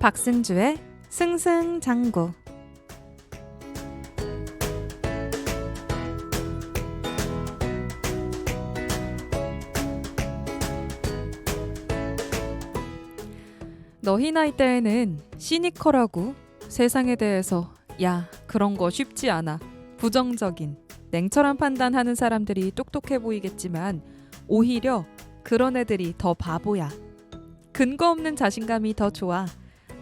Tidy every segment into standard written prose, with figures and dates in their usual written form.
박승주의 승승장구. 너희 나이 때에는 시니컬하고 세상에 대해서 야 그런 거 쉽지 않아 부정적인 냉철한 판단하는 사람들이 똑똑해 보이겠지만 오히려 그런 애들이 더 바보야. 근거 없는 자신감이 더 좋아.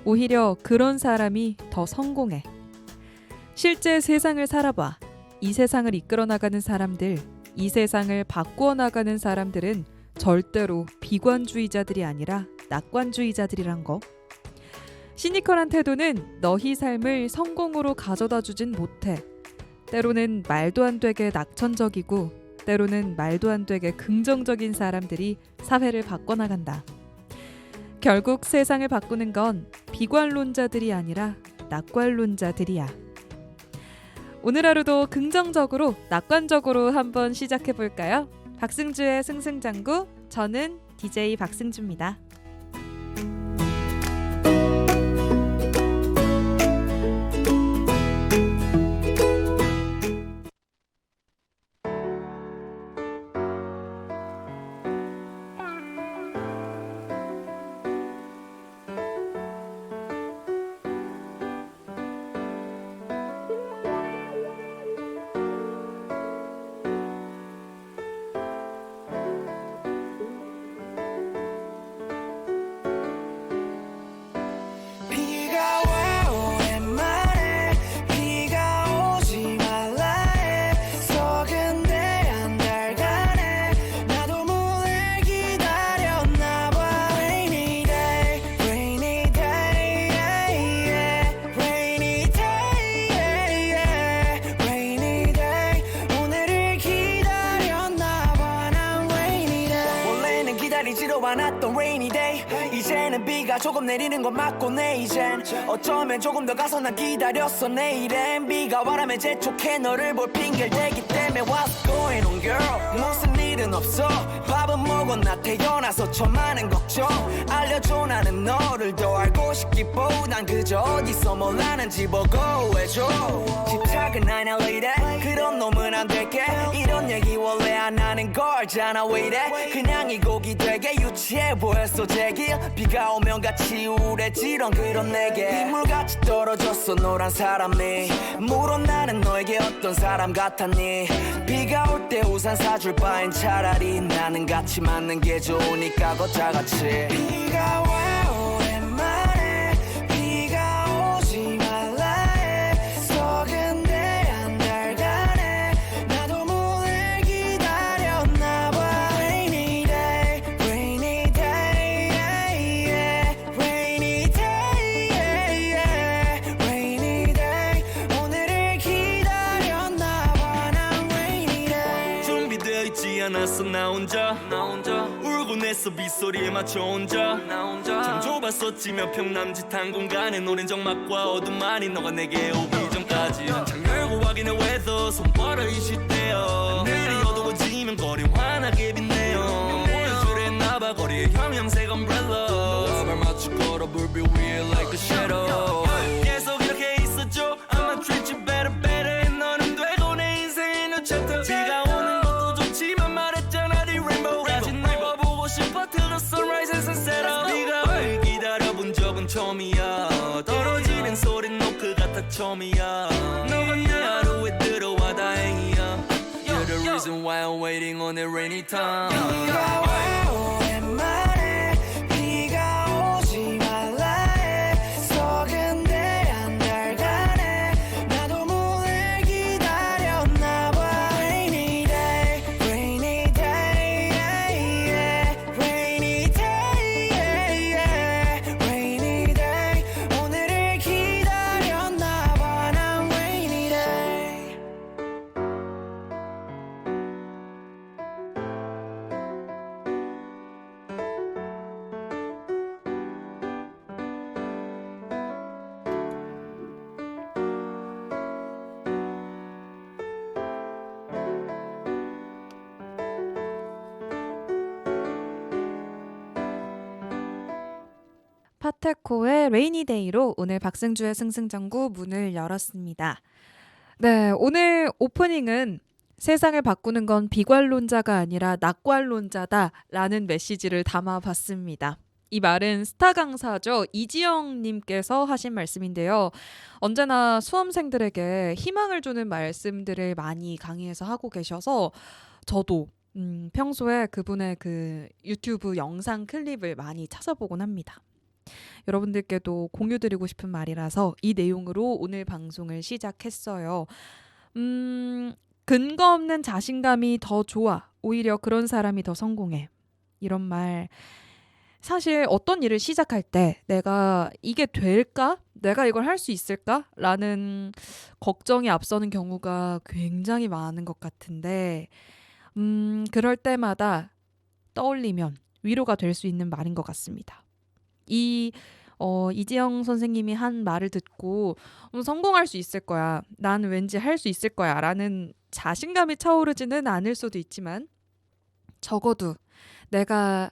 오히려 그런 사람이 더 성공해. 실제 세상을 살아봐. 이 세상을 이끌어 나가는 사람들, 이 세상을 바꾸어 나가는 사람들은 절대로 비관주의자들이 아니라 낙관주의자들이란 거. 시니컬한 태도는 너희 삶을 성공으로 가져다 주진 못해. 때로는 말도 안 되게 낙천적이고 때로는 말도 안 되게 긍정적인 사람들이 사회를 바꿔나간다. 결국 세상을 바꾸는 건 비관론자들이 아니라 낙관론자들이야. 오늘 하루도 긍정적으로 낙관적으로 한번 시작해볼까요? 박승주의 승승장구, 저는 DJ 박승주입니다. 않았던 rainy day 이제는 비가 조금 내리는 건 맞고네. 이젠 어쩌면 조금 더 가서 난 기다렸어. 내일엔 비가 와라면 재촉해 너를 볼 핑계를 대기 때문에 What's going on girl 무슨 일은 없어. 밥은 먹었나 태어나서 처많은 걱정 알려줘. 나는 너를 더 알고 싶기보단 그저 어디서 뭘 하는지 보고해줘. 집착은 아냐 왜 이래 그런 놈은 안 될게. 이런 얘기 원래 안 하는 걸잖아 왜 이래. 그냥 이 곡이 되게 유치해 보였어 제길. 비가 오면 같이 우울해지던 그런 내게 빗물같이 떨어졌어 노란 사람이. 물론 나는 너에게 어떤 사람 같았니. 비가 올 때 우산 사줄 바엔 차라리 나는 같이 맞는 게 좋으니까 걷자같이. 비가 와 오랜만에 비가 오지 말라 해. 속은데 한 달간에 나도 몰래 기다렸나 봐. Rainy day, rainy day, yeah, yeah. Rainy day, yeah, yeah. Rainy day. 오늘을 기다렸나 봐. 난 rainy day. 준비되어 있지 않았어 나 혼자 울곤 했어 빗소리에 맞춰 혼자 참 좁았었지 몇 평 남짓한 공간에 노랜 적막과 어둠만이 너가 내게 오기 전까지 창 열고 확인해 weather 손벌어 이시대요. 하늘이 어두워지면 거리 환하게 빛내요. 오른줄에 했나봐 거리에 형형색 umbrella 너와 발맞춰 걸어 불빛 위에 like a shadow. 계속 이렇게 있어줘 I'ma treat you better better. 너는 되고 내 인생의 new chapter. 비가 오는 것도 좋지만 말했잖아 네 rainbow까지 날 보고 싶어 till the sunrise and sunset up. 비가 오길 기다려본 적은 처음이야. 떨어지는 소린 노크 같아 처음이야. 너가 내 하루에 들어와 다행이야. You're the reason why I'm waiting on a rainy time. 비가 와 오랜만에 비가 오지 말라 해. 속은데 한 달간에 나도 몰래 기다렸나 봐. Rainy day, rainy day, yeah, yeah. Rainy day, yeah, yeah. Rainy day. 오늘을 기다렸나 봐. 난 rainy day. 서태코의 레이니 데이로 오늘 박승주의 승승장구 문을 열었습니다. 네, 오늘 오프닝은 세상을 바꾸는 건 비관론자가 아니라 낙관론자다라는 메시지를 담아봤습니다. 이 말은 스타 강사죠. 이지영님께서 하신 말씀인데요. 언제나 수험생들에게 희망을 주는 말씀들을 많이 강의에서 하고 계셔서 저도 평소에 그분의 그 유튜브 영상 클립을 많이 찾아보곤 합니다. 여러분들께도 공유드리고 싶은 말이라서 이 내용으로 오늘 방송을 시작했어요. 근거 없는 자신감이 더 좋아. 오히려 그런 사람이 더 성공해. 이런 말 사실 어떤 일을 시작할 때 내가 이게 될까? 내가 이걸 할 수 있을까? 라는 걱정이 앞서는 경우가 굉장히 많은 것 같은데 그럴 때마다 떠올리면 위로가 될 수 있는 말인 것 같습니다. 이지영 선생님이 한 말을 듣고 성공할 수 있을 거야. 난 왠지 할 수 있을 거야. 라는 자신감이 차오르지는 않을 수도 있지만 적어도 내가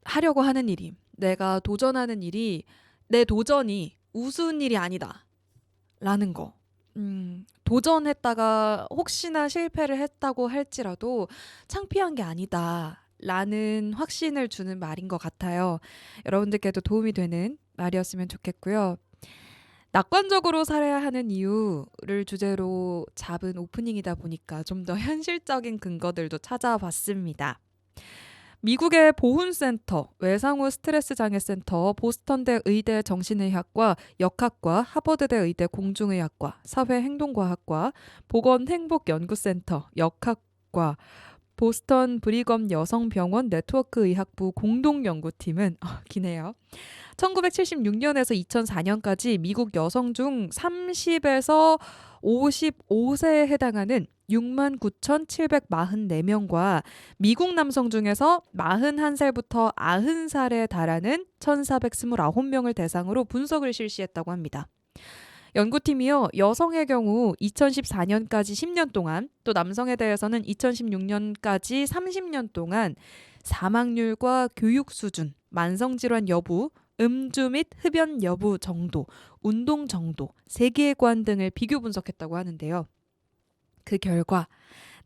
하려고 하는 일이, 내가 도전하는 일이 내 도전이 우스운 일이 아니다. 라는 거. 도전했다가 혹시나 실패를 했다고 할지라도 창피한 게 아니다. 라는 확신을 주는 말인 것 같아요. 여러분들께도 도움이 되는 말이었으면 좋겠고요. 낙관적으로 살아야 하는 이유를 주제로 잡은 오프닝이다 보니까 좀 더 현실적인 근거들도 찾아봤습니다. 미국의 보훈센터, 외상후 스트레스 장애 센터, 보스턴대 의대 정신의학과 역학과, 하버드대 의대 공중의학과, 사회행동과학과, 보건행복연구센터 역학과, 보스턴 브리검 여성병원 네트워크의학부 공동연구팀은 기네요. 1976년에서 2004년까지 미국 여성 중 30에서 55세에 해당하는 69,744명과 미국 남성 중에서 41살부터 90살에 달하는 1,429명을 대상으로 분석을 실시했다고 합니다. 연구팀이요, 여성의 경우 2014년까지 10년 동안, 또 남성에 대해서는 2016년까지 30년 동안 사망률과 교육 수준, 만성질환 여부, 음주 및 흡연 여부 정도, 운동 정도, 세계관 등을 비교 분석했다고 하는데요. 그 결과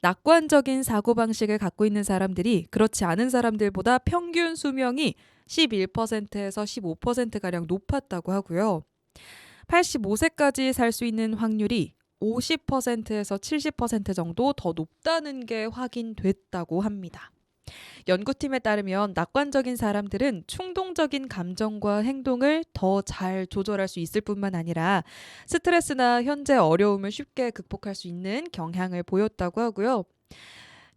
낙관적인 사고방식을 갖고 있는 사람들이 그렇지 않은 사람들보다 평균 수명이 11%에서 15%가량 높았다고 하고요. 85세까지 살 수 있는 확률이 50%에서 70% 정도 더 높다는 게 확인됐다고 합니다. 연구팀에 따르면 낙관적인 사람들은 충동적인 감정과 행동을 더 잘 조절할 수 있을 뿐만 아니라 스트레스나 현재 어려움을 쉽게 극복할 수 있는 경향을 보였다고 하고요.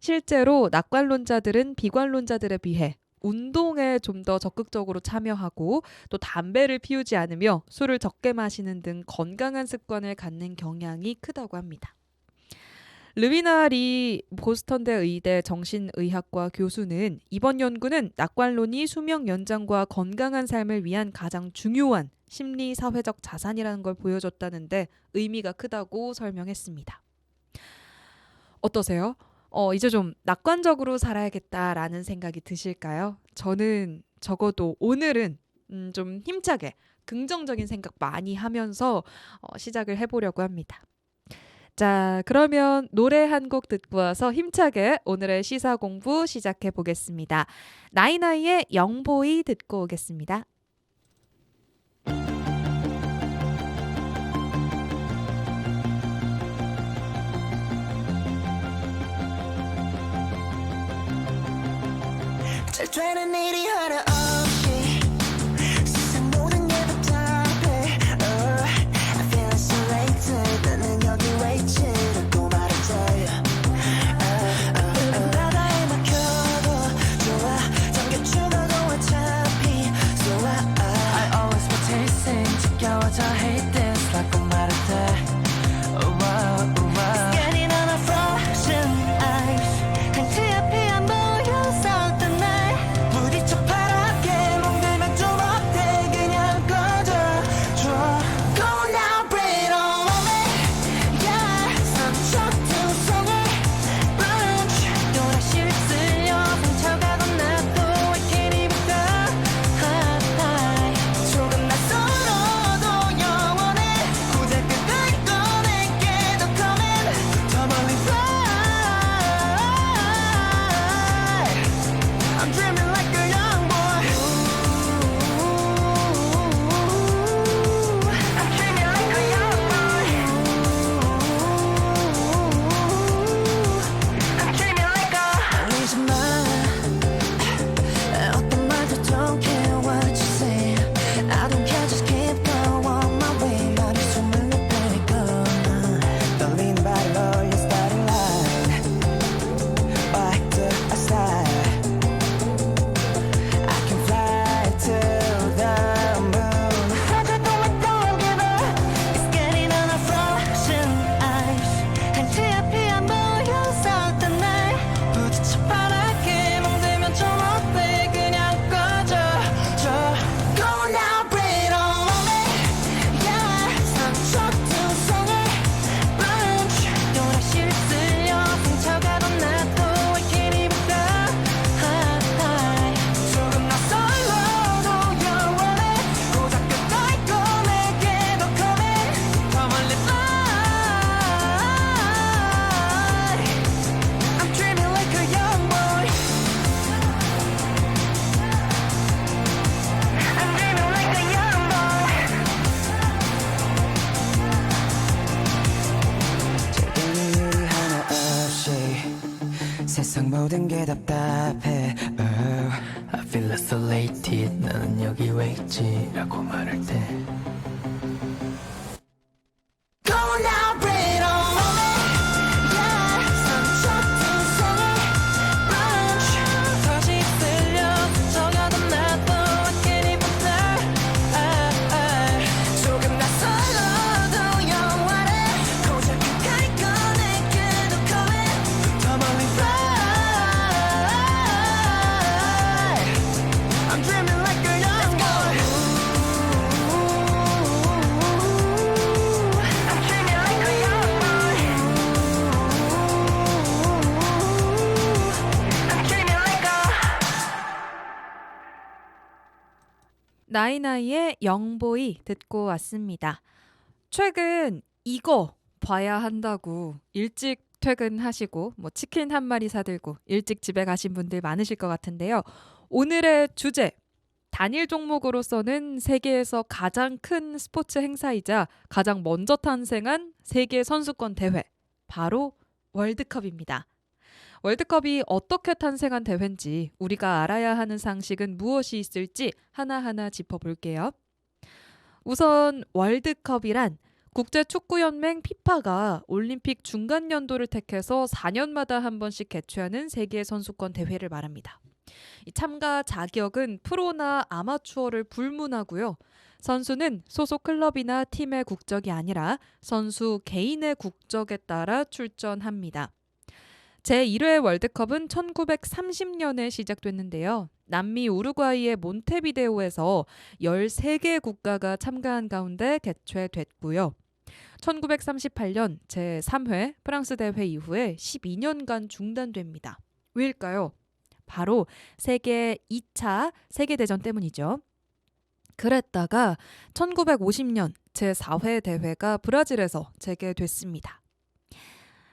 실제로 낙관론자들은 비관론자들에 비해 운동에 좀 더 적극적으로 참여하고 또 담배를 피우지 않으며 술을 적게 마시는 등 건강한 습관을 갖는 경향이 크다고 합니다. 르비나 리 보스턴대 의대 정신의학과 교수는 이번 연구는 낙관론이 수명 연장과 건강한 삶을 위한 가장 중요한 심리 사회적 자산이라는 걸 보여줬다는데 의미가 크다고 설명했습니다. 어떠세요? 이제 좀 낙관적으로 살아야겠다라는 생각이 드실까요? 저는 적어도 오늘은 좀 힘차게 긍정적인 생각 많이 하면서 시작을 해보려고 합니다. 자, 그러면 노래 한 곡 듣고 와서 힘차게 오늘의 시사 공부 시작해 보겠습니다. 나이나이의 영보이 듣고 오겠습니다. 잘 되는 일이 하나 없이 세상 모든 게 복잡해 I feel isolated 나는 여기 왜 있지 라고 말하지 바다에 막혀도 좋아 잠겨 죽어도 어차피 So I always want chasing 지겨워져 hate this 라고 말하지 Scanning on my frozen eyes 한치 앞이 안 보였었던 날 부딪혀 파랗게 멍들면 좀 어때 그냥 꺼져줘 Go now bring it on me Yeah 삼척두성의 bunch 또다시 휩쓸려 훔쳐가던 나도 I can't even go high 조금 세상 모든 게 답답해 I feel isolated 나는 여기 왜 있지 라고 말할 때 Go now, rain on me. Yeah, 상처 세상에 brunch. 다시 들려 정하던 나도 I can't even die. 조금 낯설어도 영원해. 고작 그까이 꺼내게도 coming. 더 멀리 fly. I'm dreaming like a young boy. I'm dreaming like a young boy. I'm dreaming like a 나이나이의 영보이 듣고 왔습니다. 최근 이거 봐야 한다고 일찍 퇴근하시고 뭐 치킨 한 마리 사들고 일찍 집에 가신 분들 많으실 것 같은데요. 오늘의 주제, 단일 종목으로서는 세계에서 가장 큰 스포츠 행사이자 가장 먼저 탄생한 세계 선수권 대회, 바로 월드컵입니다. 월드컵이 어떻게 탄생한 대회인지, 우리가 알아야 하는 상식은 무엇이 있을지 하나하나 짚어볼게요. 우선 월드컵이란 국제축구연맹 피파가 올림픽 중간 연도를 택해서 4년마다 한 번씩 개최하는 세계 선수권 대회를 말합니다. 이 참가 자격은 프로나 아마추어를 불문하고요. 선수는 소속 클럽이나 팀의 국적이 아니라 선수 개인의 국적에 따라 출전합니다. 제1회 월드컵은 1930년에 시작됐는데요. 남미 우루과이의 몬테비데오에서 13개 국가가 참가한 가운데 개최됐고요. 1938년 제3회 프랑스 대회 이후에 12년간 중단됩니다. 왜일까요? 바로 세계 2차 세계대전 때문이죠. 그랬다가 1950년 제4회 대회가 브라질에서 재개됐습니다.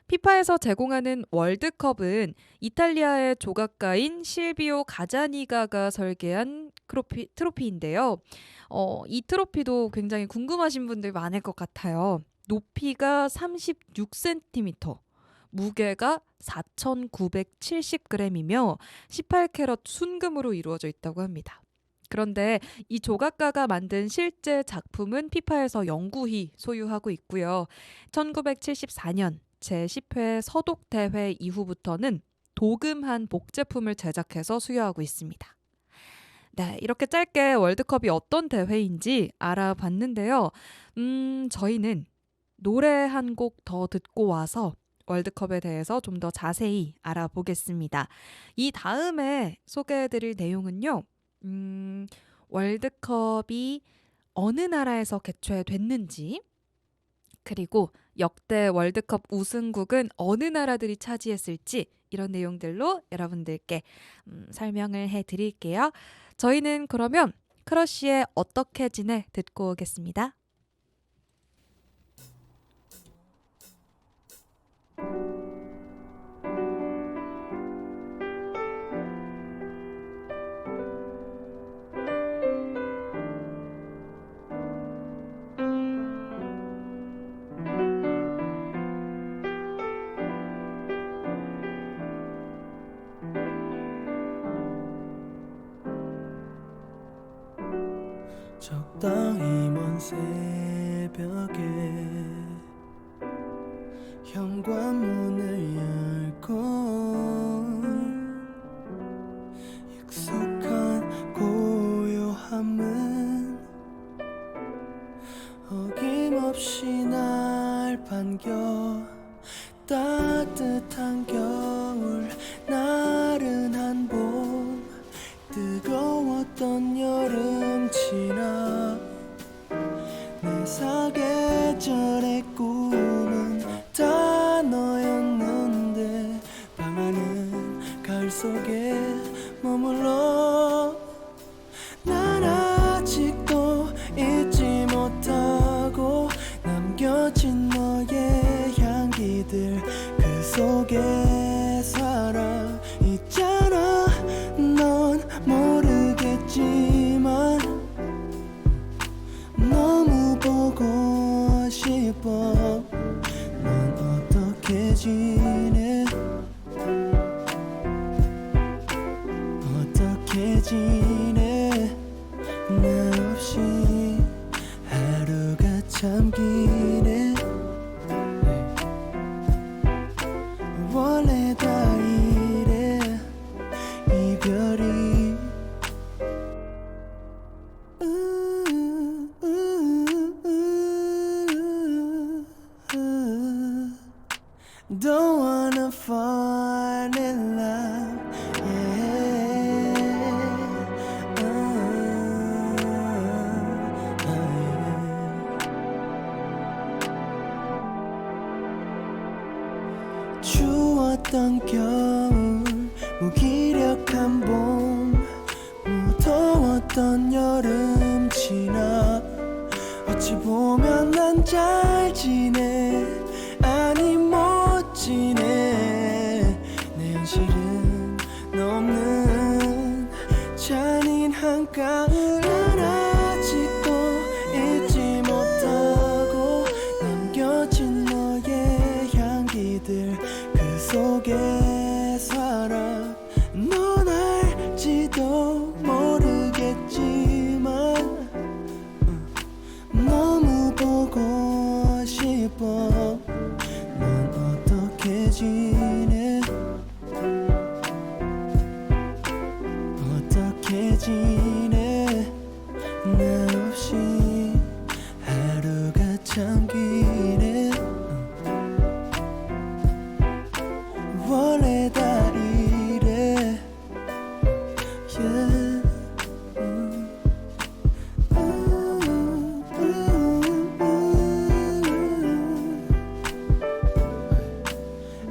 피파에서 제공하는 월드컵은 이탈리아의 조각가인 실비오 가자니가가 설계한 트로피인데요. 이 트로피도 굉장히 궁금하신 분들 많을 것 같아요. 높이가 36cm, 무게가 4,970g이며 18캐럿 순금으로 이루어져 있다고 합니다. 그런데 이 조각가가 만든 실제 작품은 피파에서 영구히 소유하고 있고요. 1974년 제10회 서독대회 이후부터는 도금한 복제품을 제작해서 수여하고 있습니다. 네, 이렇게 짧게 월드컵이 어떤 대회인지 알아봤는데요. 저희는 노래 한 곡 더 듣고 와서 월드컵에 대해서 좀 더 자세히 알아보겠습니다. 이 다음에 소개해드릴 내용은요. 월드컵이 어느 나라에서 개최됐는지, 그리고 역대 월드컵 우승국은 어느 나라들이 차지했을지, 이런 내용들로 여러분들께 설명을 해드릴게요. 저희는 그러면 크러쉬의 어떻게 지내 듣고 오겠습니다. 적당히 먼 새벽에 현관문을 열고 익숙한 고요함은 어김없이 날 반겨. 따뜻한 겨울, 나른한 봄, 뜨거웠던 여름 지나 내 사계절의 꿈은 다 너였는데 방안은 가을 속에 머물러. 난 아직도 잊지 못하고 남겨진 너의 향기들 그 속에 살아 있잖아. 넌 모르겠지만 너무 보고 싶어. 넌 어떻게 지내? 참 기네. 원래 다 이래 이별이. Don't wanna fall in love, yeah. 추웠던 겨울, 무기력한 봄, 무더웠던 여름 지나. 어찌 보면 난 잘 지내, 아니 못 지내. 내 현실은 너 없는 잔인 한가을을 아직도 잊지 못하고, 남겨진 너의 향기들 그 속에 살아. 넌 알지도 모르겠지만 너무 보고 싶어. 넌 어떻게 지내? 어떻게 지내? 나 없이 하루가 참 기네. 원래 다 이래, yeah.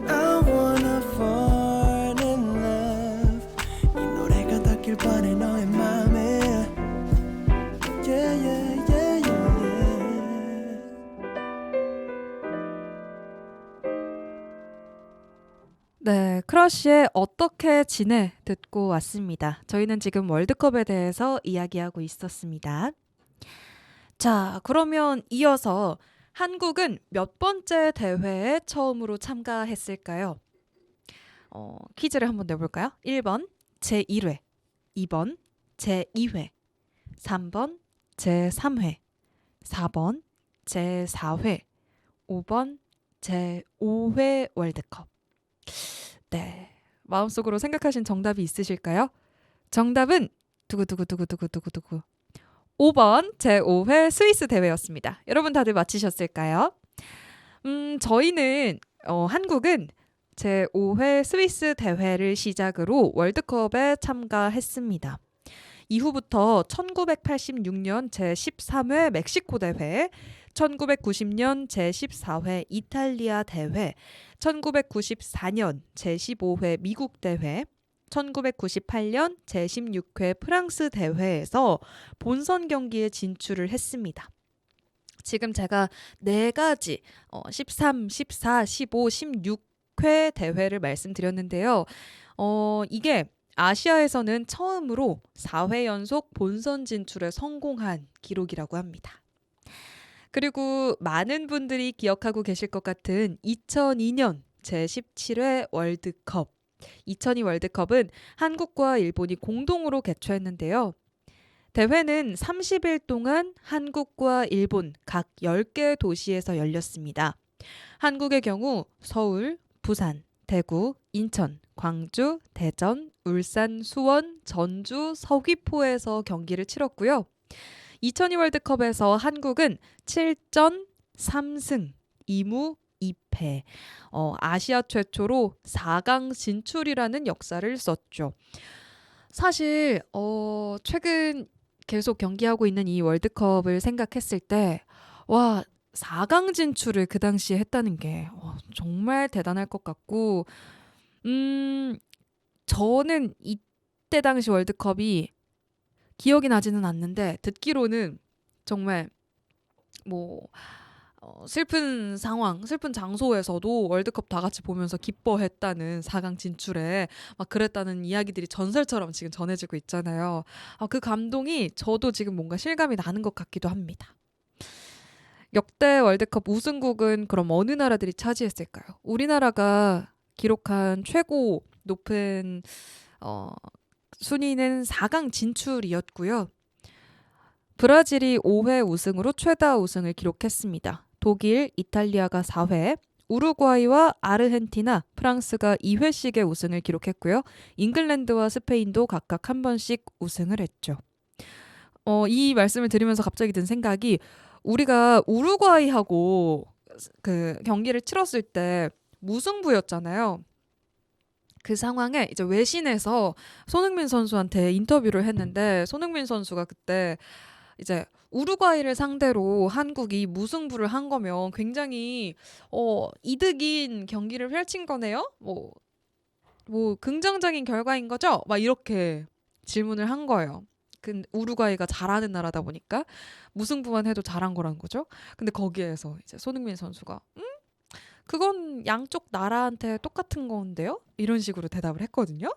I wanna fall in love. 이 노래가 닿길 바래 너의 맘에. Yeah, yeah, yeah, yeah, yeah. 네, 크러쉬의 어떻게 지내 듣고 왔습니다. 저희는 지금 월드컵에 대해서 이야기하고 있었습니다. 자, 그러면 이어서 한국은 몇 번째 대회에 처음으로 참가했을까요? 퀴즈를 한번 내볼까요? 1번 제1회, 2번 제2회, 3번 제3회, 4번 제4회, 5번 제5회 월드컵. 네, 마음속으로 생각하신 정답이 있으실까요? 정답은 두구두구두구두구두구두구 5번 제5회 스위스 대회였습니다. 여러분 다들 맞히셨을까요? 저희는 한국은 제5회 스위스 대회를 시작으로 월드컵에 참가했습니다. 이후부터 1986년 제13회 멕시코 대회, 1990년 제14회 이탈리아 대회, 1994년 제15회 미국 대회, 1998년 제16회 프랑스 대회에서 본선 경기에 진출을 했습니다. 지금 제가 4가지 13, 14, 15, 16회 대회를 말씀드렸는데요. 이게 아시아에서는 처음으로 4회 연속 본선 진출에 성공한 기록이라고 합니다. 그리고 많은 분들이 기억하고 계실 것 같은 2002년 제17회 월드컵. 2002 월드컵은 한국과 일본이 공동으로 개최했는데요. 대회는 30일 동안 한국과 일본 각 10개 도시에서 열렸습니다. 한국의 경우 서울, 부산, 대구, 인천, 광주, 대전, 울산, 수원, 전주, 서귀포에서 경기를 치렀고요. 2002 월드컵에서 한국은 7전 3승 2무 2패, 아시아 최초로 4강 진출이라는 역사를 썼죠. 사실 최근 계속 경기하고 있는 이 월드컵을 생각했을 때 와, 4강 진출을 그 당시에 했다는 게 정말 대단할 것 같고, 저는 이때 당시 월드컵이 기억이 나지는 않는데 듣기로는 정말 슬픈 상황, 슬픈 장소에서도 월드컵 다 같이 보면서 기뻐했다는 4강 진출에 막 그랬다는 이야기들이 전설처럼 지금 전해지고 있잖아요. 그 감동이 저도 지금 뭔가 실감이 나는 것 같기도 합니다. 역대 월드컵 우승국은 그럼 어느 나라들이 차지했을까요? 우리나라가 기록한 최고 높은 순위는 4강 진출이었고요. 브라질이 5회 우승으로 최다 우승을 기록했습니다. 독일, 이탈리아가 4회, 우루과이와 아르헨티나, 프랑스가 2회씩의 우승을 기록했고요. 잉글랜드와 스페인도 각각 한 번씩 우승을 했죠. 이 말씀을 들으면서 갑자기 든 생각이 우리가 우루과이하고 그 경기를 치렀을 때 무승부였잖아요. 그 상황에 이제 외신에서 손흥민 선수한테 인터뷰를 했는데 손흥민 선수가 그때 이제 우루과이를 상대로 한국이 무승부를 한 거면 굉장히 이득인 경기를 펼친 거네요. 뭐 긍정적인 결과인 거죠? 막 이렇게 질문을 한 거예요. 우루과이가 잘하는 나라다 보니까 무승부만 해도 잘한 거란 거죠. 근데 거기에서 이제 손흥민 선수가 그건 양쪽 나라한테 똑같은 건데요? 이런 식으로 대답을 했거든요.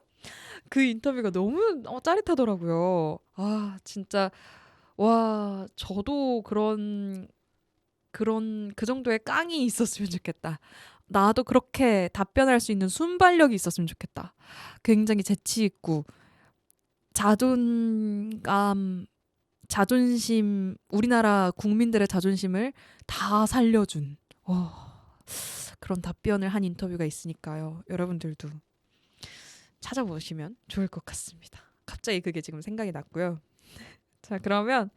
그 인터뷰가 너무 짜릿하더라고요. 아, 진짜 와, 저도 그 정도의 깡이 있었으면 좋겠다. 나도 그렇게 답변할 수 있는 순발력이 있었으면 좋겠다. 굉장히 재치 있고 자존심, 우리나라 국민들의 자존심을 다 살려준 그런 답변을 한 인터뷰가 있으니까요. 여러분들도 찾아보시면 좋을 것 같습니다. 갑자기 그게 지금 생각이 났고요. 자, 그러면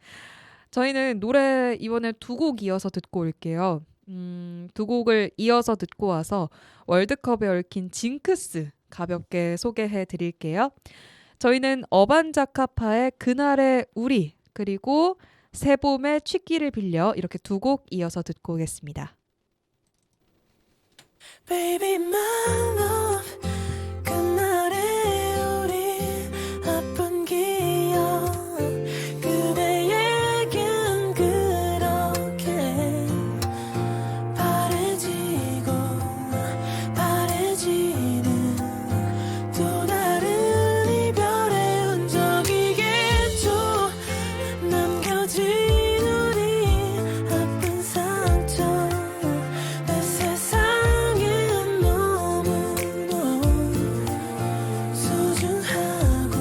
저희는 노래 이번에 2곡 이어서 듣고 올게요. 2곡을 이어서 듣고 와서 월드컵에 얽힌 징크스 가볍게 소개해 드릴게요. 저희는 어반자카파의 그날의 우리, 그리고 새봄의 취기를 빌려, 이렇게 2곡 이어서 듣고 오겠습니다. Baby my love 그날의 우리 아픈 기억 그대에겐 그렇게 바래지고 바래지는 또 다른 이별의 흔적이겠죠. 남겨진 우리 아픈 상처 내 세상엔 너무도 소중하고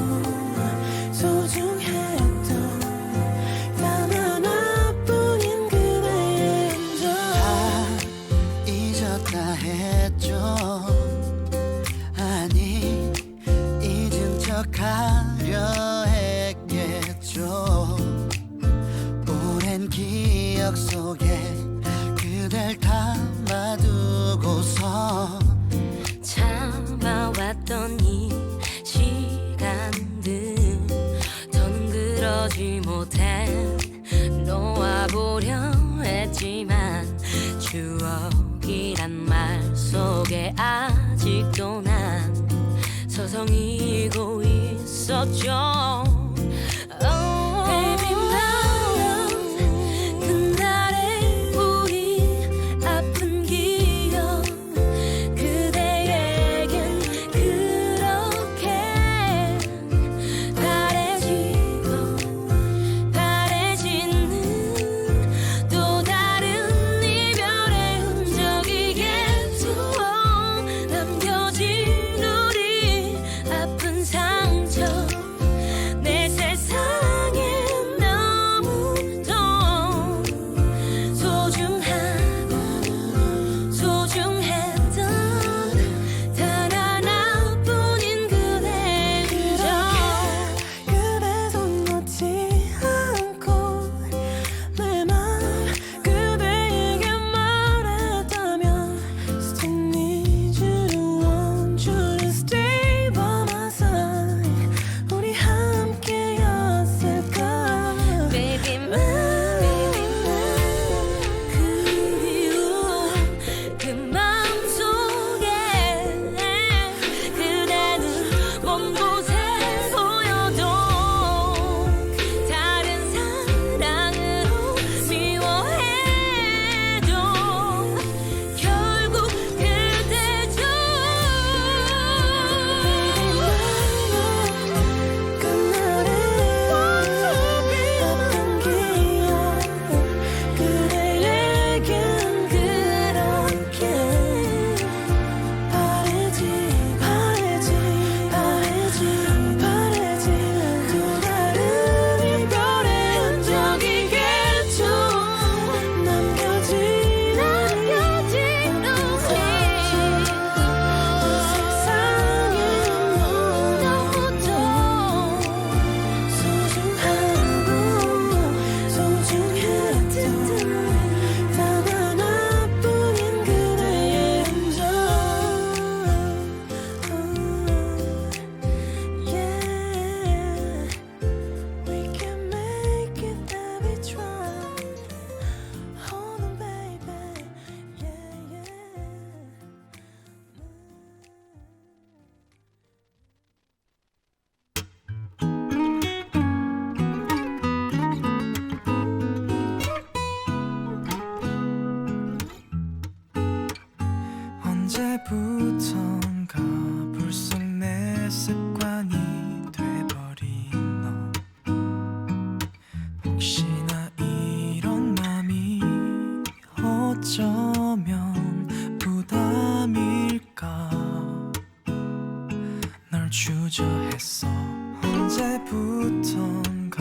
소중했던 단 하나뿐인 그대의 흔적 다 잊었다 했죠. 아니 잊은 척하려 했겠죠. 오랜 기억 속에 그댈 담아두고서 참아왔던 이 시간들 더는 그러지 못해 놓아보려 했지만 추억이란 말 속에 아직도 난 서성이고 있었죠. Baby, my love, 그날의 우리 아픈 기억 그대에겐 그렇게 바래지고 바래지는 또 다른 이별의 흔적이겠죠. 남겨진 우리 아픈 상처 내 언제부턴가 불쑥 내 습관이 돼버린 너 혹시나 이런 맘이 어쩌면 부담일까 널 주저했어 언제부턴가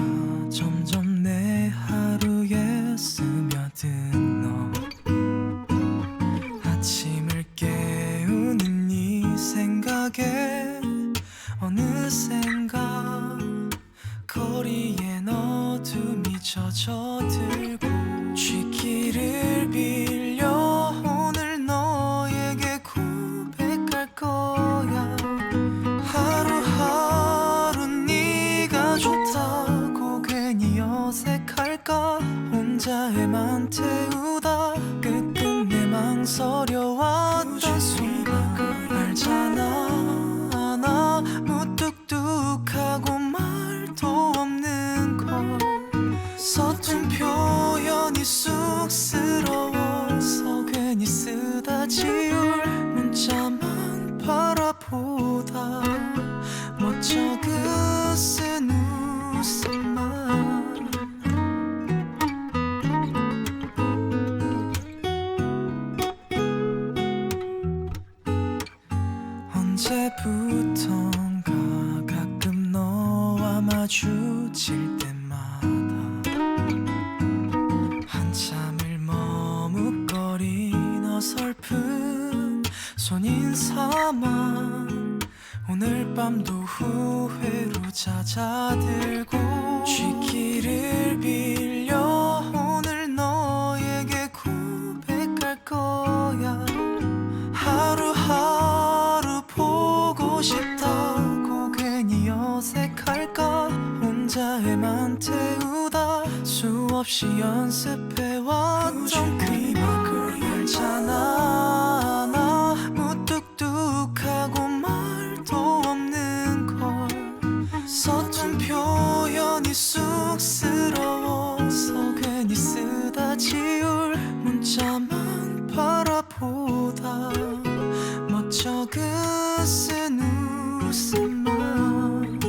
점점 내 하루에 스며든 너 아침을 깨우는 이 생각에 어느샌가 거리에 어둠이 젖어들고 쥐기를 빌려 오늘 너에게 고백할 거야 하루하루 네가 좋다고 괜히 어색할까 혼자에만 태우다 끝끝내 망설여왔던 순간 알잖아 나 무뚝뚝하고 말도 없는 걸 서툰 표현이 쑥스러워서 괜히 쓰다 지울 문자만 바라보다 멋져 그 쓴 웃음만 언제부턴가 가끔 너와 마주칠 때마다 한참을 머뭇거린 어설픈 손인사만 오늘 밤도 후회로 잦아들고 쥐기를 빌려 오늘 너에게 고백할 거야 하루하루 보고 싶다고 괜히 어색할까 혼자에만 태우다 수없이 연습해왔던 그만큼 알잖아 나 무뚝뚝하고 말도 없는 걸 서툰 표현이 쑥스러워서 괜히 쓰다 지울 문자만 바라보다 멋져 그 쓴 웃음만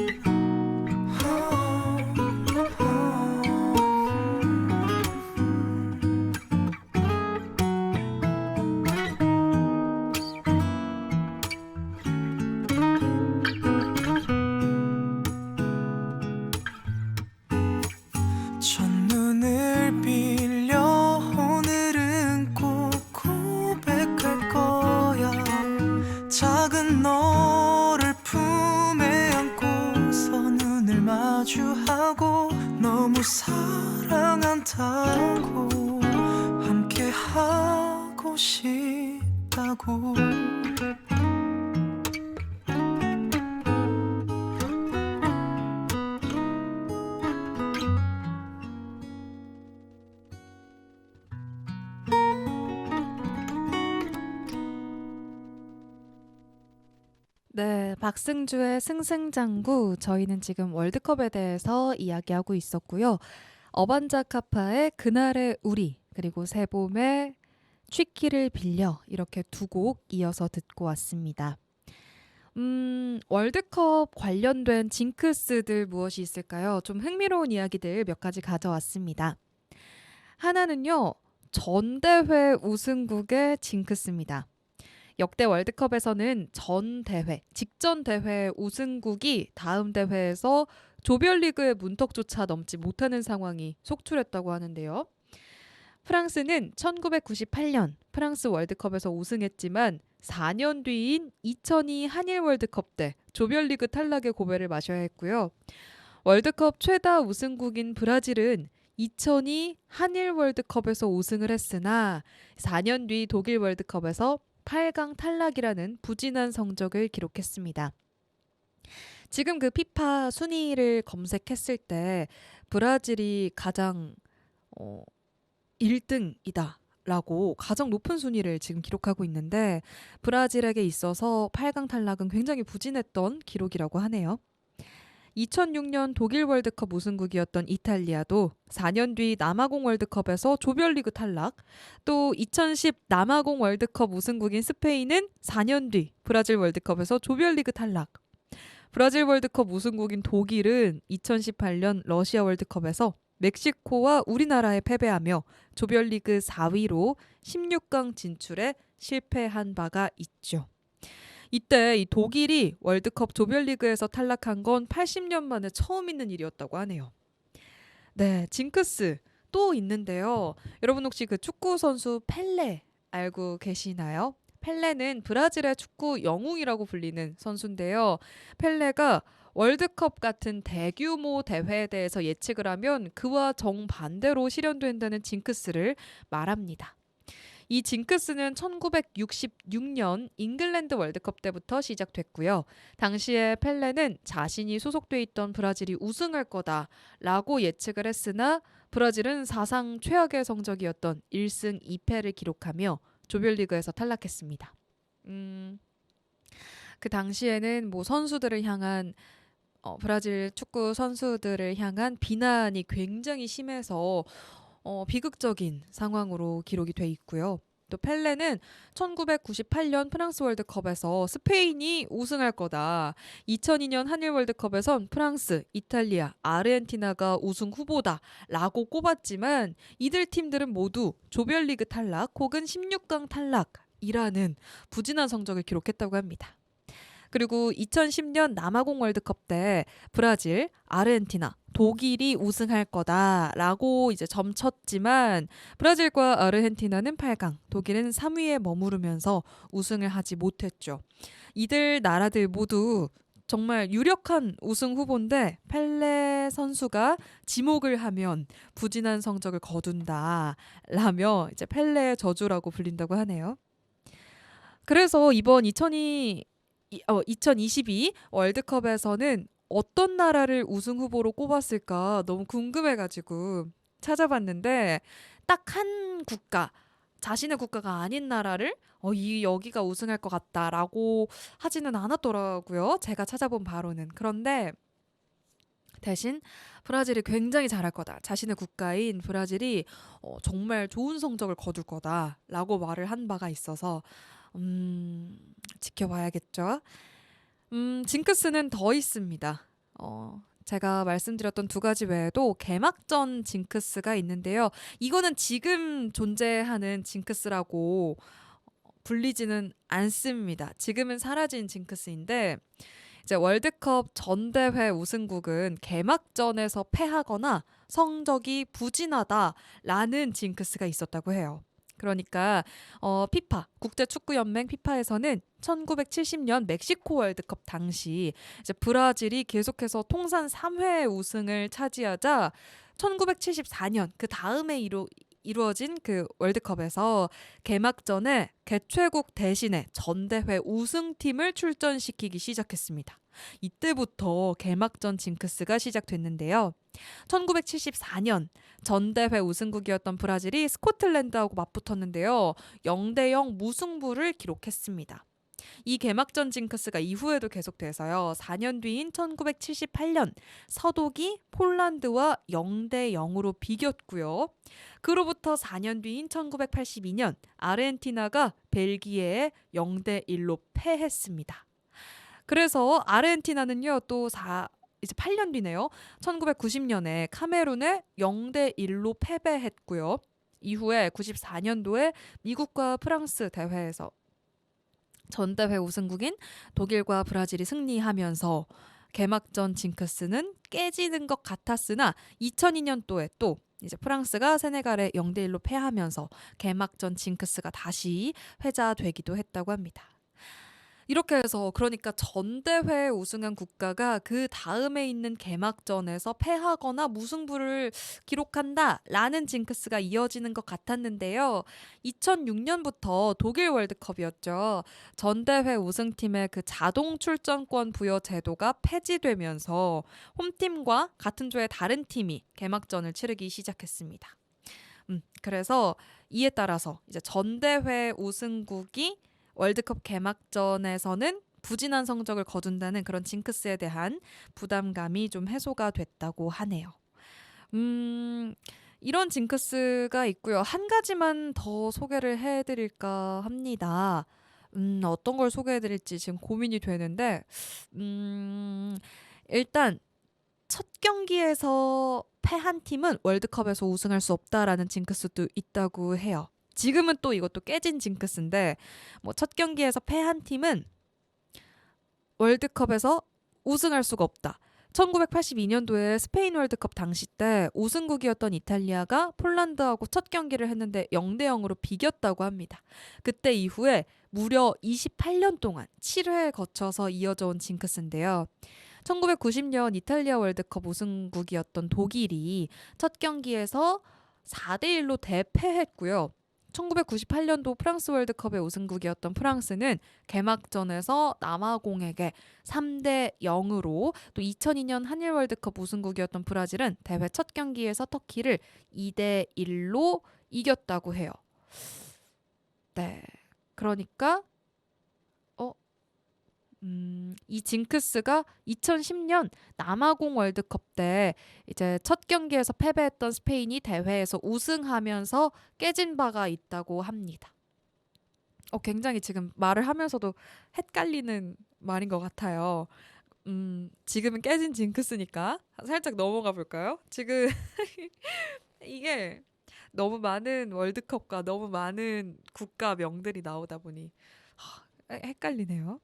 첫눈을 빌려 오늘은 꼭 고백할 거야 작은 너를 품에 안고서 눈을 마주하고 너무 사랑한다고 함께 하고 싶다고 네, 박승주의 승승장구. 저희는 지금 월드컵에 대해서 이야기하고 있었고요. 어반자카파의 그날의 우리, 그리고 세봄의 취기를 빌려, 이렇게 두 곡 이어서 듣고 왔습니다. 월드컵 관련된 징크스들 무엇이 있을까요? 좀 흥미로운 이야기들 몇 가지 가져왔습니다. 하나는요, 전대회 우승국의 징크스입니다. 역대 월드컵에서는 전 대회, 직전 대회 우승국이 다음 대회에서 조별리그의 문턱조차 넘지 못하는 상황이 속출했다고 하는데요. 프랑스는 1998년 프랑스 월드컵에서 우승했지만 4년 뒤인 2002 한일 월드컵 때 조별리그 탈락의 고배를 마셔야 했고요. 월드컵 최다 우승국인 브라질은 2002 한일 월드컵에서 우승을 했으나 4년 뒤 독일 월드컵에서 8강 탈락이라는 부진한 성적을 기록했습니다. 지금 그 피파 순위를 검색했을 때 브라질이 가장 1등이다 라고 가장 높은 순위를 지금 기록하고 있는데 브라질에게 있어서 8강 탈락은 굉장히 부진했던 기록이라고 하네요. 2006년 독일 월드컵 우승국이었던 이탈리아도 4년 뒤 남아공 월드컵에서 조별리그 탈락, 또 2010 남아공 월드컵 우승국인 스페인은 4년 뒤 브라질 월드컵에서 조별리그 탈락, 브라질 월드컵 우승국인 독일은 2018년 러시아 월드컵에서 멕시코와 우리나라에 패배하며 조별리그 4위로 16강 진출에 실패한 바가 있죠. 이때 이 독일이 월드컵 조별리그에서 탈락한 건 80년 만에 처음 있는 일이었다고 하네요. 네, 징크스 또 있는데요. 여러분 혹시 그 축구 선수 펠레 알고 계시나요? 펠레는 브라질의 축구 영웅이라고 불리는 선수인데요. 펠레가 월드컵 같은 대규모 대회에 대해서 예측을 하면 그와 정반대로 실현된다는 징크스를 말합니다. 이 징크스는 1966년 잉글랜드 월드컵 때부터 시작됐고요. 당시에 펠레는 자신이 소속돼 있던 브라질이 우승할 거다라고 예측을 했으나 브라질은 사상 최악의 성적이었던 1승 2패를 기록하며 조별리그에서 탈락했습니다. 그 당시에는 뭐 선수들을 향한 브라질 축구 선수들을 향한 비난이 굉장히 심해서 비극적인 상황으로 기록이 돼 있고요. 또 펠레는 1998년 프랑스 월드컵에서 스페인이 우승할 거다. 2002년 한일 월드컵에선 프랑스, 이탈리아, 아르헨티나가 우승 후보다라고 꼽았지만 이들 팀들은 모두 조별리그 탈락 혹은 16강 탈락이라는 부진한 성적을 기록했다고 합니다. 그리고 2010년 남아공 월드컵 때 브라질, 아르헨티나, 독일이 우승할 거다라고 이제 점쳤지만 브라질과 아르헨티나는 8강, 독일은 3위에 머무르면서 우승을 하지 못했죠. 이들 나라들 모두 정말 유력한 우승 후보인데 펠레 선수가 지목을 하면 부진한 성적을 거둔다라며 이제 펠레의 저주라고 불린다고 하네요. 그래서 이번 2022 월드컵에서는 어떤 나라를 우승 후보로 꼽았을까 너무 궁금해가지고 찾아봤는데 딱 한 국가, 자신의 국가가 아닌 나라를 여기가 우승할 것 같다라고 하지는 않았더라고요. 제가 찾아본 바로는. 그런데 대신 브라질이 굉장히 잘할 거다. 자신의 국가인 브라질이 정말 좋은 성적을 거둘 거다라고 말을 한 바가 있어서 지켜봐야겠죠. 징크스는 더 있습니다. 제가 말씀드렸던 두 가지 외에도 개막전 징크스가 있는데요. 이거는 지금 존재하는 징크스라고 불리지는 않습니다. 지금은 사라진 징크스인데 이제 월드컵 전 대회 우승국은 개막전에서 패하거나 성적이 부진하다라는 징크스가 있었다고 해요. 그러니까 피파 국제축구연맹 피파에서는 1970년 멕시코 월드컵 당시 이제 브라질이 계속해서 통산 3회 우승을 차지하자 1974년 그 다음에 이루어진 그 월드컵에서 개막전에 개최국 대신에 전대회 우승팀을 출전시키기 시작했습니다. 이때부터 개막전 징크스가 시작됐는데요. 1974년 전대회 우승국이었던 브라질이 스코틀랜드하고 맞붙었는데요. 0대0 무승부를 기록했습니다. 이 개막전 징크스가 이후에도 계속돼서요. 4년 뒤인 1978년 서독이 폴란드와 0대0으로 비겼고요. 그로부터 4년 뒤인 1982년 아르헨티나가 벨기에에 0대1로 패했습니다. 그래서 아르헨티나는요. 또 이제 8년 뒤네요. 1990년에 카메룬에 0대1로 패배했고요. 이후에 94년도에 미국과 프랑스 대회에서 전대회 우승국인 독일과 브라질이 승리하면서 개막전 징크스는 깨지는 것 같았으나 2002년도에 또 이제 프랑스가 세네갈에 0대1로 패하면서 개막전 징크스가 다시 회자되기도 했다고 합니다. 이렇게 해서 그러니까 전대회 우승한 국가가 그 다음에 있는 개막전에서 패하거나 무승부를 기록한다라는 징크스가 이어지는 것 같았는데요. 2006년부터 독일 월드컵이었죠. 전대회 우승팀의 그 자동 출전권 부여 제도가 폐지되면서 홈팀과 같은 조의 다른 팀이 개막전을 치르기 시작했습니다. 그래서 이에 따라서 이제 전대회 우승국이 월드컵 개막전에서는 부진한 성적을 거둔다는 그런 징크스에 대한 부담감이 좀 해소가 됐다고 하네요. 이런 징크스가 있고요. 한 가지만 더 소개를 해드릴까 합니다. 어떤 걸 소개해드릴지 지금 고민이 되는데, 일단 첫 경기에서 패한 팀은 월드컵에서 우승할 수 없다라는 징크스도 있다고 해요. 지금은 또 이것도 깨진 징크스인데, 뭐 첫 경기에서 패한 팀은 월드컵에서 우승할 수가 없다. 1982년도에 스페인 월드컵 당시 때 우승국이었던 이탈리아가 폴란드하고 첫 경기를 했는데 0대0으로 비겼다고 합니다. 그때 이후에 무려 28년 동안 7회에 거쳐서 이어져 온 징크스인데요. 1990년 이탈리아 월드컵 우승국이었던 독일이 첫 경기에서 4대1로 대패했고요. 1998년도 프랑스 월드컵의 우승국이었던 프랑스는 개막전에서 남아공에게 3대0으로, 또 2002년 한일 월드컵 우승국이었던 브라질은 대회 첫 경기에서 터키를 2대1로 이겼다고 해요. 네, 그러니까 이 징크스가 2010년 남아공 월드컵 때 이제 첫 경기에서 패배했던 스페인이 대회에서 우승하면서 깨진 바가 있다고 합니다. 굉장히 지금 말을 하면서도 헷갈리는 말인 것 같아요. 지금은 깨진 징크스니까 살짝 넘어가 볼까요? 지금 이게 너무 많은 월드컵과 너무 많은 국가 명들이 나오다 보니 헷갈리네요.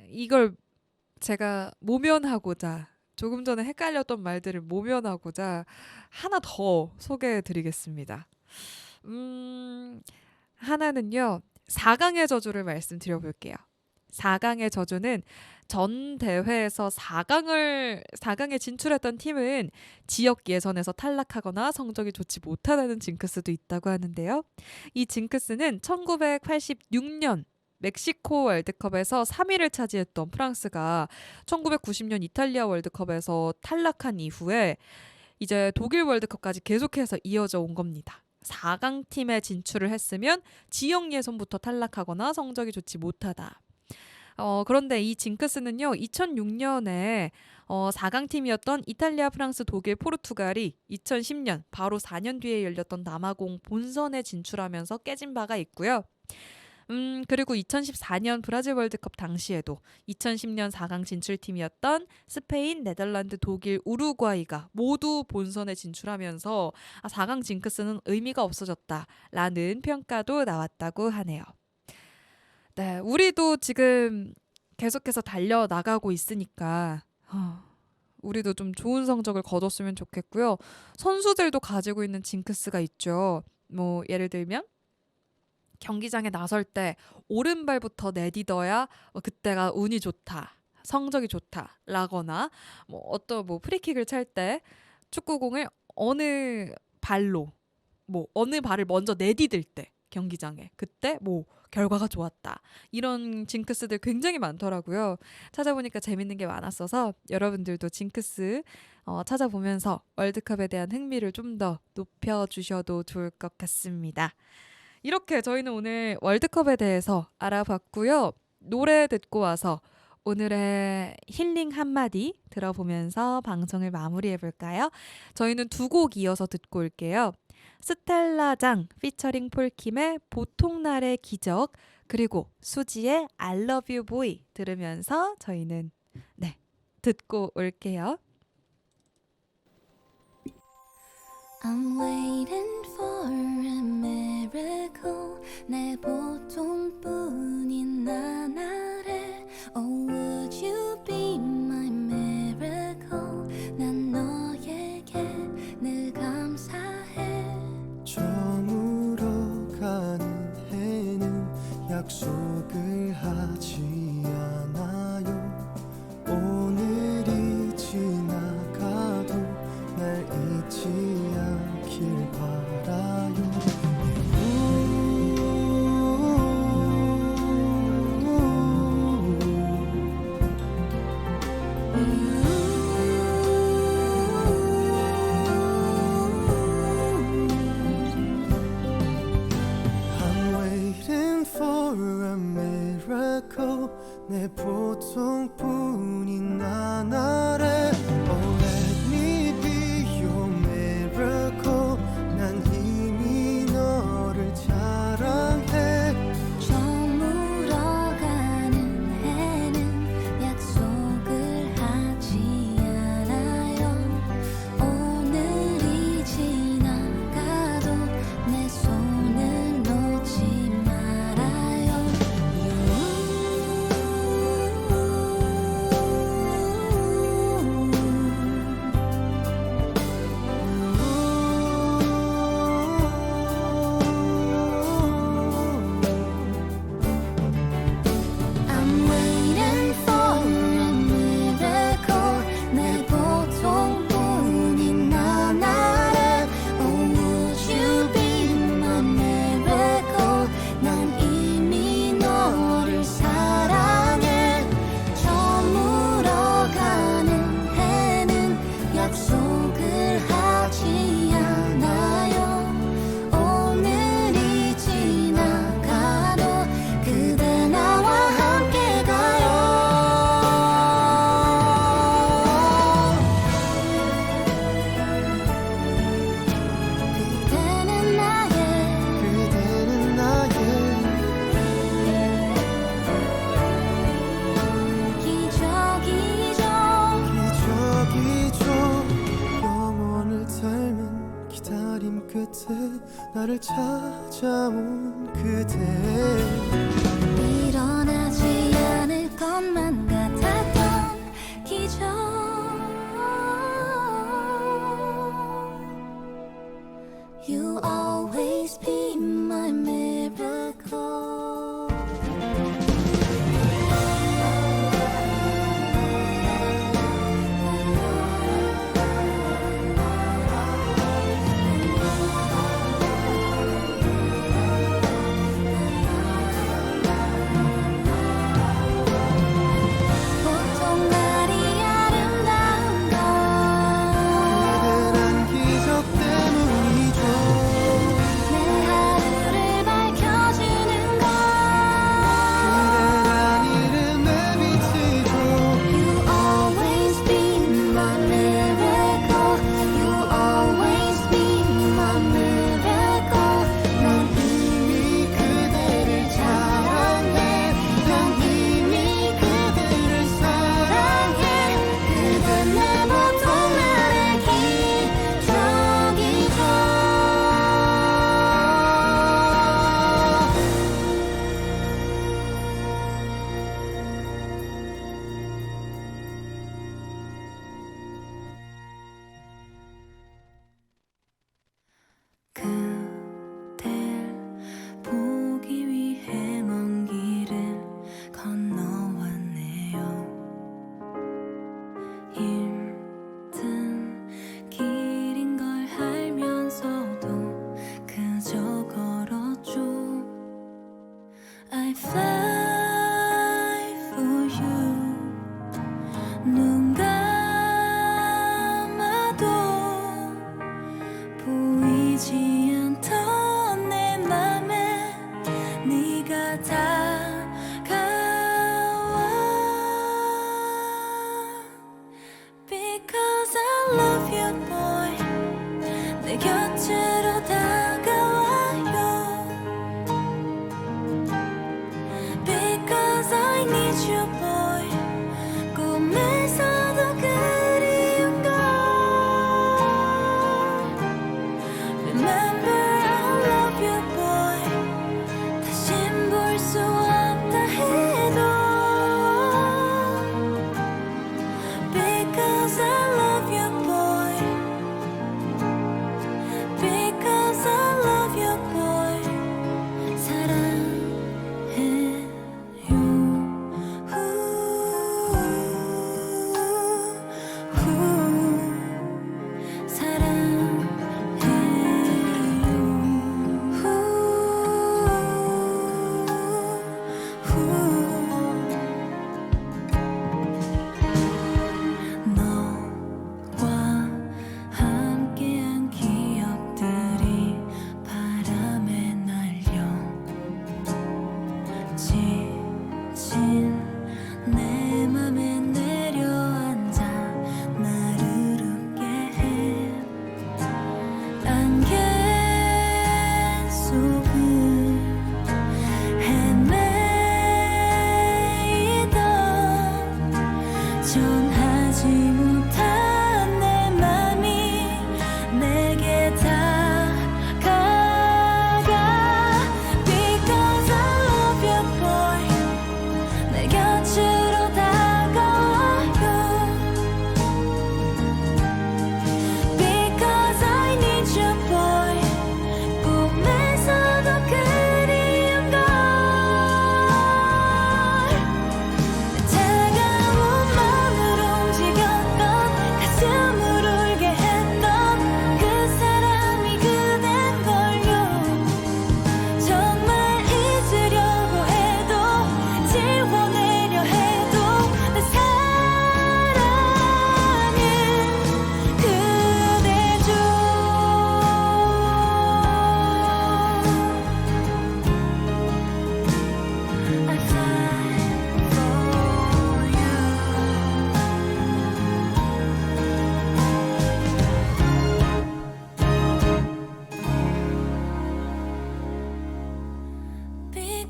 이걸 제가 모면하고자, 조금 전에 헷갈렸던 말들을 모면하고자 하나 더 소개해 드리겠습니다. 하나는요, 4강의 저주를 말씀드려 볼게요. 4강의 저주는 전 대회에서 4강에 진출했던 팀은 지역 예선에서 탈락하거나 성적이 좋지 못하다는 징크스도 있다고 하는데요. 이 징크스는 1986년 멕시코 월드컵에서 3위를 차지했던 프랑스가 1990년 이탈리아 월드컵에서 탈락한 이후에 이제 독일 월드컵까지 계속해서 이어져 온 겁니다. 4강 팀에 진출을 했으면 지역 예선부터 탈락하거나 성적이 좋지 못하다. 그런데 이 징크스는요, 2006년에 4강 팀이었던 이탈리아, 프랑스, 독일, 포르투갈이 2010년 바로 4년 뒤에 열렸던 남아공 본선에 진출하면서 깨진 바가 있고요. 그리고 2014년 브라질 월드컵 당시에도 2010년 4강 진출팀이었던 스페인, 네덜란드, 독일, 우루과이가 모두 본선에 진출하면서 4강 징크스는 의미가 없어졌다라는 평가도 나왔다고 하네요. 네, 우리도 지금 계속해서 달려나가고 있으니까 우리도 좀 좋은 성적을 거뒀으면 좋겠고요. 선수들도 가지고 있는 징크스가 있죠. 뭐 예를 들면 경기장에 나설 때 오른발부터 내딛어야 그때가 운이 좋다, 성적이 좋다라거나, 어떤 프리킥을 찰 때 축구공을 어느 발로, 어느 발을 먼저 내디딜 때 경기장에 그때 결과가 좋았다, 이런 징크스들 굉장히 많더라고요. 찾아보니까 재밌는 게 많았어서 여러분들도 징크스 찾아보면서 월드컵에 대한 흥미를 좀 더 높여주셔도 좋을 것 같습니다. 이렇게 저희는 오늘 월드컵에 대해서 알아봤고요. 노래 듣고 와서 오늘의 힐링 한마디 들어보면서 방송을 마무리해볼까요? 저희는 두 곡 이어서 듣고 올게요. 스텔라장 피처링 폴킴의 보통날의 기적, 그리고 수지의 I love you boy 들으면서 저희는 듣고 올게요. I'm waiting for a miracle. 내 보통뿐인 나날에 Oh, would you be my miracle? 난 너에게 늘 감사해. 저물어 가는 해는 약속을 하지 않아요. 오늘이 지나가도 날 잊지 않길 바라요. 내 보통뿐인 나날에 Oh let me be your miracle 난 이미 너를 사랑해 저물어가는 해는 약속을 하지 않아요 오늘이 지나가도 내 손을 놓지 말아요 I'm waiting for a miracle 내 보통뿐인 나날에 Oh would you be my miracle 난 이미 너를 사랑해 저물어가는 해는 약속을 하지 않아요 오늘이 지나가도 그대 나와 함께 가요 그대는 나의 그대는 나의 기적이죠 기적이죠 영원을 닮은 기다림 끝에 나를 찾아온 그대 일어나지 않을 것만 같았던 기적 You always be my miracle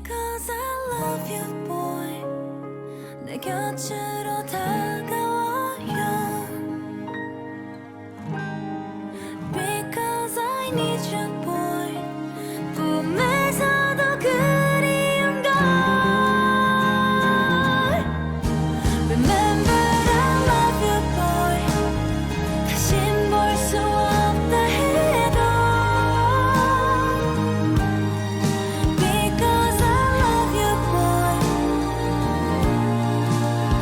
Because I love you boy 내 곁으로 다가와요 Because I need you boy 꿈에서도 그리운 걸 Remember I love you boy 다신 볼 수 없다 해도 Because I love you boy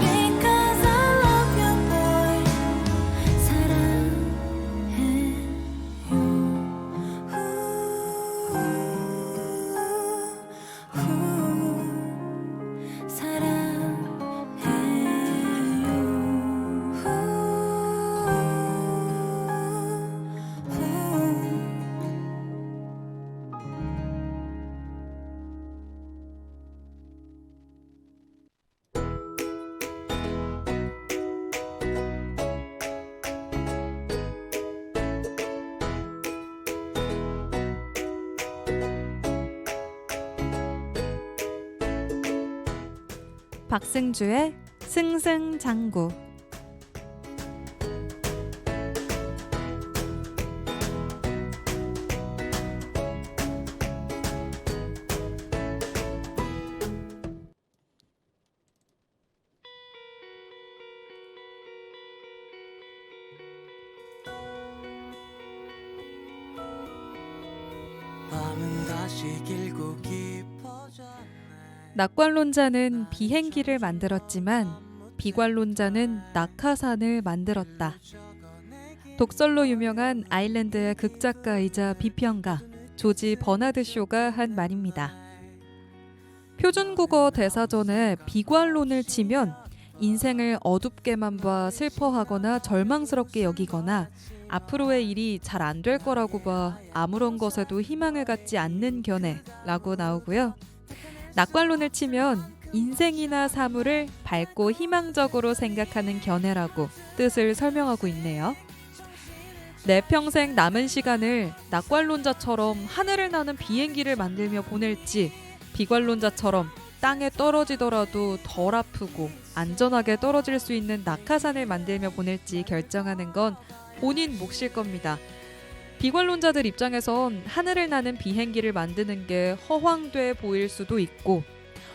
Because I love you boy 박승주의 승승장구. 밤은 다시 길고 깊어져 낙관론자는 비행기를 만들었지만 비관론자는 낙하산을 만들었다. 독설로 유명한 아일랜드의 극작가이자 비평가 조지 버나드 쇼가 한 말입니다. 표준국어 대사전에 비관론을 치면 인생을 어둡게만 봐 슬퍼하거나 절망스럽게 여기거나 앞으로의 일이 잘 안 될 거라고 봐 아무런 것에도 희망을 갖지 않는 견해라고 나오고요. 낙관론을 치면 인생이나 사물을 밝고 희망적으로 생각하는 견해라고 뜻을 설명하고 있네요. 내 평생 남은 시간을 낙관론자처럼 하늘을 나는 비행기를 만들며 보낼지 비관론자처럼 땅에 떨어지더라도 덜 아프고 안전하게 떨어질 수 있는 낙하산을 만들며 보낼지 결정하는 건 본인 몫일 겁니다. 비관론자들 입장에선 하늘을 나는 비행기를 만드는 게 허황돼 보일 수도 있고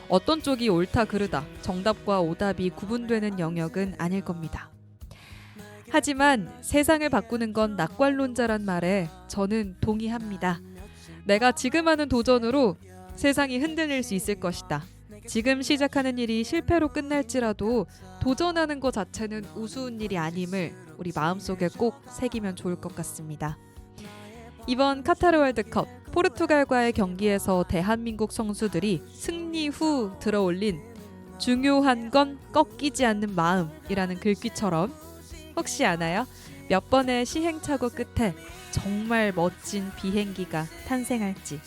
어떤 쪽이 옳다 그르다 정답과 오답이 구분되는 영역은 아닐 겁니다. 하지만 세상을 바꾸는 건 낙관론자란 말에 저는 동의합니다. 내가 지금 하는 도전으로 세상이 흔들릴 수 있을 것이다. 지금 시작하는 일이 실패로 끝날지라도 도전하는 것 자체는 우스운 일이 아님을 우리 마음속에 꼭 새기면 좋을 것 같습니다. 이번 카타르 월드컵 포르투갈과의 경기에서 대한민국 선수들이 승리 후 들어올린 중요한 건 꺾이지 않는 마음이라는 글귀처럼 혹시 아나요? 몇 번의 시행착오 끝에 정말 멋진 비행기가 탄생할지.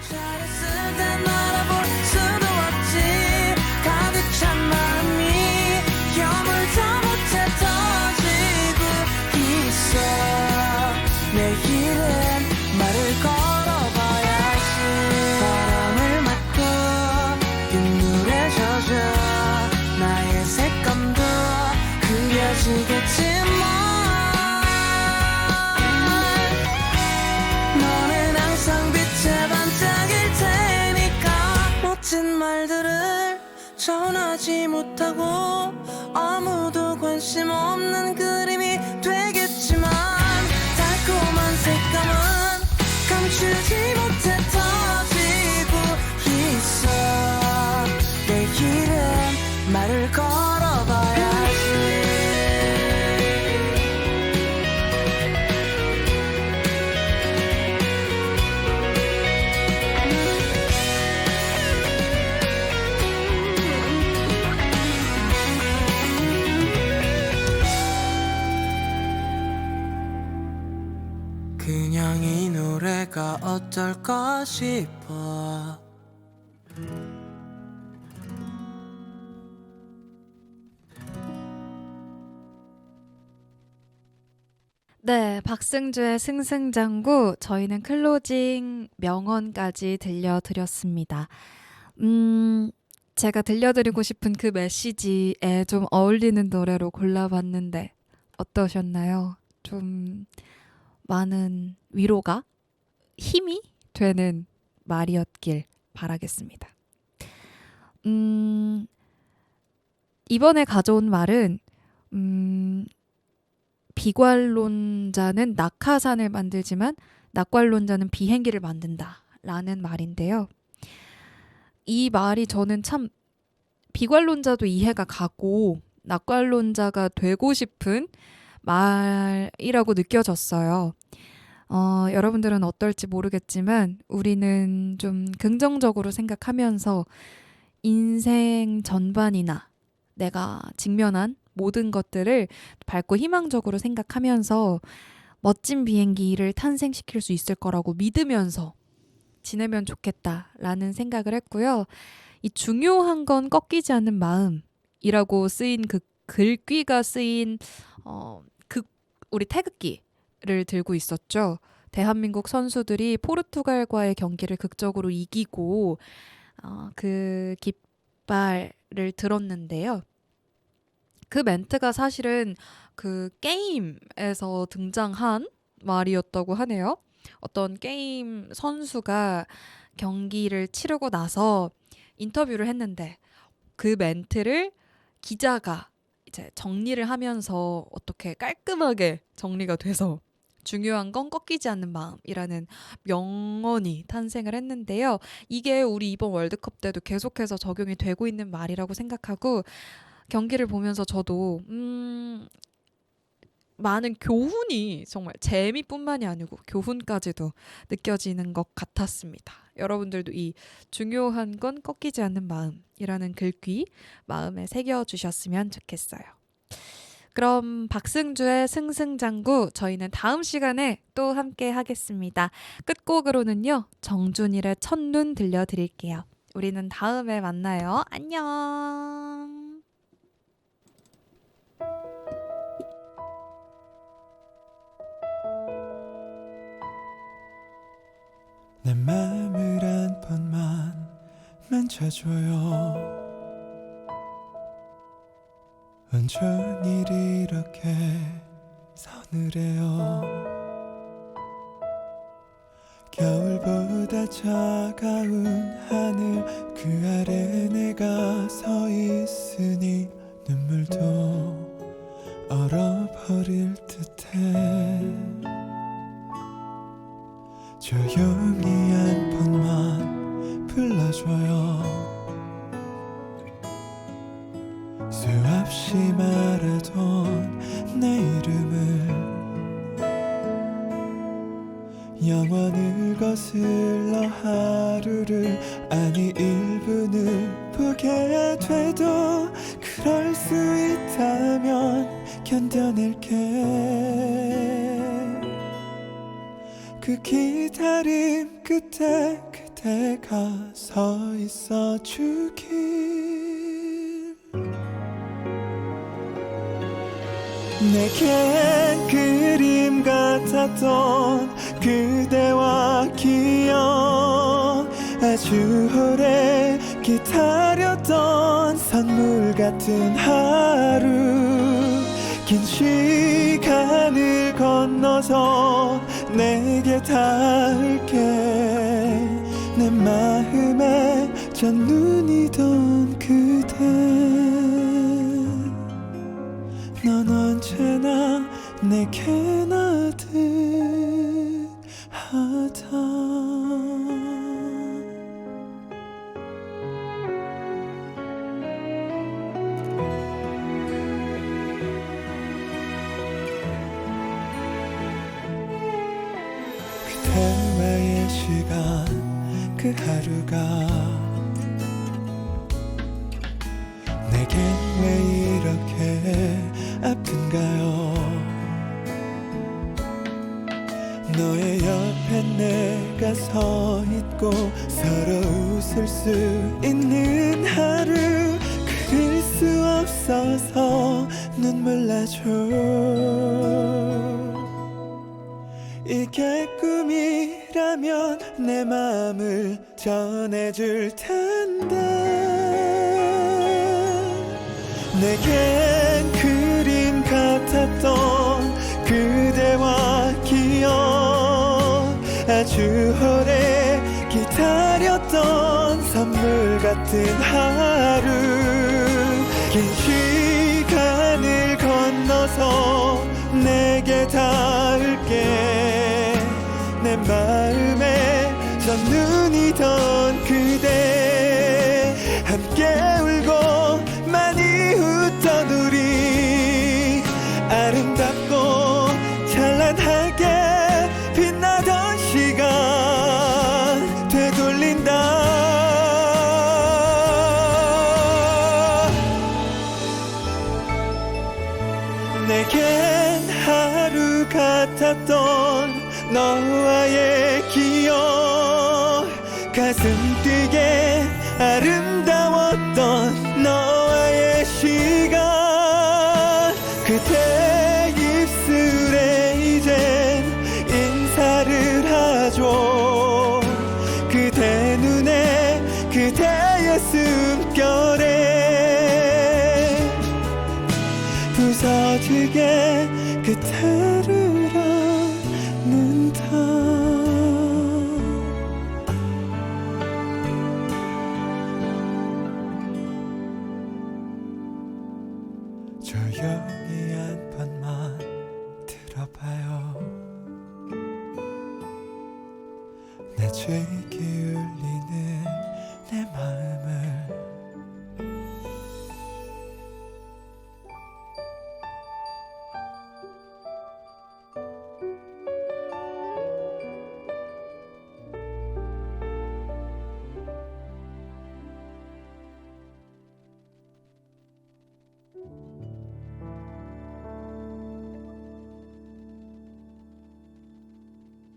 잘했을 땐 알아볼 수도 없지 가득 찬 마음이 여물다 못해 터지고 있어 내일은 말을 걸어봐야지 바람을 맞고 빗물에 젖어 나의 색감도 그려지겠지만 너는 항상 빛에 반짝일 테니까 멋진 말들을 전하지 못하고 아무도 관심 없는 그림이 되겠지만 달콤한 색감은 감추지 못해 터지고 있어 내일은 말을 걸어봐야지 그냥 이 노래가 어떨까 싶어 네, 박승주의 승승장구 저희는 클로징 명언까지 들려드렸습니다. 제가 들려드리고 싶은 그 메시지에 좀 어울리는 노래로 골라봤는데 어떠셨나요? 좀 많은 위로가 힘이 되는 말이었길 바라겠습니다. 이번에 가져온 말은 비관론자는 낙하산을 만들지만 낙관론자는 비행기를 만든다 라는 말인데요. 이 말이 저는 참 비관론자도 이해가 가고 낙관론자가 되고 싶은 말이라고 느껴졌어요. 여러분들은 어떨지 모르겠지만 우리는 좀 긍정적으로 생각하면서 인생 전반이나 내가 직면한 모든 것들을 밝고 희망적으로 생각하면서 멋진 비행기를 탄생시킬 수 있을 거라고 믿으면서 지내면 좋겠다라는 생각을 했고요. 이 중요한 건 꺾이지 않는 마음이라고 쓰인 그 글귀가 쓰인 우리 태극기를 들고 있었죠. 대한민국 선수들이 포르투갈과의 경기를 극적으로 이기고 그 깃발을 들었는데요. 그 멘트가 사실은 그 게임에서 등장한 말이었다고 하네요. 어떤 게임 선수가 경기를 치르고 나서 인터뷰를 했는데 그 멘트를 기자가 이제 정리를 하면서 어떻게 깔끔하게 정리가 돼서 중요한 건 꺾이지 않는 마음이라는 명언이 탄생을 했는데요. 이게 우리 이번 월드컵 때도 계속해서 적용이 되고 있는 말이라고 생각하고 경기를 보면서 저도 많은 교훈이 정말 재미뿐만이 아니고 교훈까지도 느껴지는 것 같았습니다. 여러분들도 이 중요한 건 꺾이지 않는 마음이라는 글귀 마음에 새겨주셨으면 좋겠어요. 그럼 박승주의 승승장구 저희는 다음 시간에 또 함께 하겠습니다. 끝곡으로는요. 정준일의 첫눈 들려드릴게요. 우리는 다음에 만나요. 안녕. 내 맘을 한 번만 만져줘요. 온종일 이렇게 서늘해요. 겨울보다 차가운 하늘 그 아래 내가 서 있으니 눈물도 얼어버릴 듯해. 조용히 한 번만 불러줘요. 수없이 말하던 내 이름을 영원을 거슬러 하루를 아니 1분을 보게 돼도 그럴 수 있다면 견뎌낼게. 그 기다림 끝에 그대가 서 있어 주길. 내겐 그림 같았던 그대와 기억, 아주 오래 기다렸던 선물 같은 하루. 긴 시간을 건너서 내게 닿을게. 내 마음에 첫눈이던 그대, 넌 언제나 내게 나듯하다. 그대와의 시간 그 하루가 내겐 왜 이렇게 아픈가요? 너의 옆에 내가 서 있고 서로 웃을 수 있는 하루. 그릴 수 없어서 눈물 나죠. 이게 꿈이라면 내 맘을 전해줄 텐데 내겐 그림 같았던 그대와 기억 아주 오래 기다렸던 선물 같은 하루 긴 시간을 건너서 내게 닿을게 내 마음에 첫눈이던 그대 함께 울고 많이 웃던 우리 아름답고 찬란하게 빛나던 시간 되돌린다 내겐 하루 같았던 너와의 기억 가슴 뛰게 아름다웠던 너와의 시간 그대 입술에 이젠 인사를 하죠 그대 눈에 그대의 숨결에 부서지게 그대를 안는다 조용히 한 번만 들어봐요 내 주인